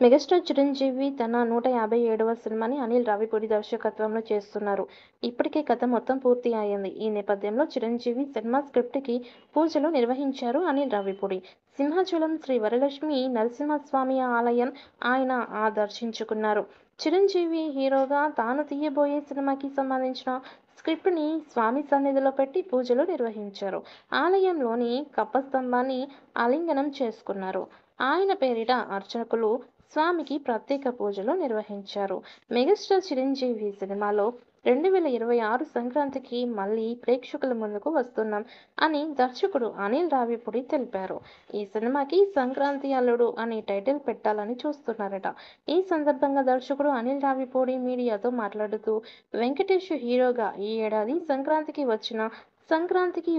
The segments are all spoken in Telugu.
మెగాస్టార్ చిరంజీవి తన 157వ సినిమాని అనిల్ రావిపూడి దర్శకత్వంలో చేస్తున్నారు. ఇప్పటికే కథ మొత్తం పూర్తి అయింది. ఈ నేపథ్యంలో చిరంజీవి సినిమా స్క్రిప్ట్‌కి పూజలు నిర్వహించారు అనిల్ రావిపూడి. సింహాచలం శ్రీ వరలక్ష్మి నరసింహస్వామి ఆలయం ఆయన దర్శించుకున్నారు. చిరంజీవి హీరోగా తాను తీయబోయే సినిమాకి సంబంధించిన స్క్రిప్ట్‌ని స్వామి సన్నిధిలో పెట్టి పూజలు నిర్వహించారు. ఆలయంలోని కప్పస్తంభాన్ని ఆలింగనం చేసుకున్నారు. ఆయన పేరిట అర్చకులు స్వామికి ప్రత్యేక పూజలు నిర్వహించారు. మెగాస్టార్ చిరంజీవి సినిమాలో 2026 సంక్రాంతికి మళ్ళీ ప్రేక్షకుల ముందుకు వస్తున్నాం అని దర్శకుడు అనిల్ రావిపూడి తెలిపారు. ఈ సినిమాకి సంక్రాంతి అల్లుడు అనే టైటిల్ పెట్టాలని చూస్తున్నారట. ఈ సందర్భంగా దర్శకుడు అనిల్ రావిపూడి మీడియాతో మాట్లాడుతూ, వెంకటేష్ హీరోగా ఈ ఏడాది సంక్రాంతికి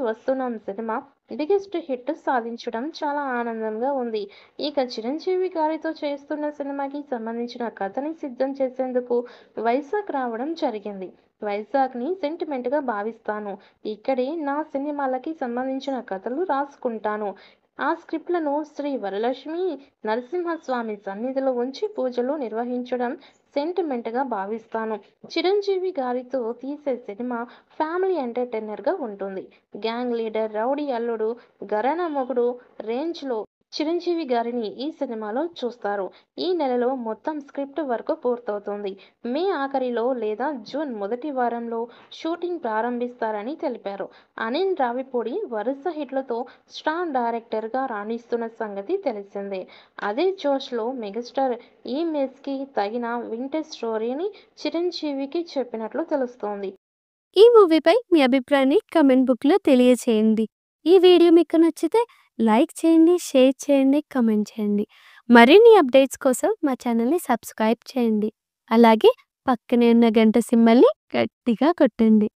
వస్తున్నాం సినిమా బిగ్గెస్ట్ హిట్ సాధించడం చాలా ఆనందంగా ఉంది. ఇక చిరంజీవి గారితో చేస్తున్న సినిమాకి సంబంధించిన కథని సిద్ధం చేసేందుకు వైజాగ్ రావడం జరిగింది. వైజాగ్‌ని సెంటిమెంట్‌గా భావిస్తాను. ఇక్కడే నా సినిమాలకి సంబంధించిన కథలు రాసుకుంటాను. ఆ స్క్రిప్ట్‌లను శ్రీ వరలక్ష్మి నరసింహస్వామి సన్నిధిలో ఉంచి పూజలు నిర్వహించడం సెంటిమెంట్‌గా భావిస్తాను. చిరంజీవి గారితో తీసే సినిమా ఫ్యామిలీ ఎంటర్‌టైనర్‌గా ఉంటుంది. గ్యాంగ్ లీడర్, రౌడీ అల్లుడు, ఘరానా మొగుడు రేంజ్‌లో చిరంజీవి గారిని ఈ సినిమాలో చూస్తారు. ఈ నెలలో మొత్తం స్క్రిప్ట్ వర్క్ పూర్తవుతుంది. మే ఆఖరిలో లేదా జూన్ మొదటి వారంలో షూటింగ్ ప్రారంభిస్తారని తెలిపారు. అనిల్ రావిపూడి వరుస హిట్లతో స్టార్ డైరెక్టర్‌గా రాణిస్తున్న సంగతి తెలిసిందే. అదే జోష్‌లో మెగాస్టార్ ఈ మెస్‌కి తగిన వింటేజ్ స్టోరీని చిరంజీవికి చెప్పినట్లు తెలుస్తోంది. ఈ మూవీపై మీ అభిప్రాయాన్ని కామెంట్ బుక్‌లో తెలియచేయండి. ఈ వీడియో మీకు నచ్చితే లైక్ చేయండి, షేర్ చేయండి, కామెంట్ చేయండి. మరిన్ని అప్డేట్స్ కోసం మా ఛానల్‌ని సబ్స్క్రైబ్ చేయండి. అలాగే పక్కనే ఉన్న గంట సింబల్‌ని గట్టిగా కొట్టండి.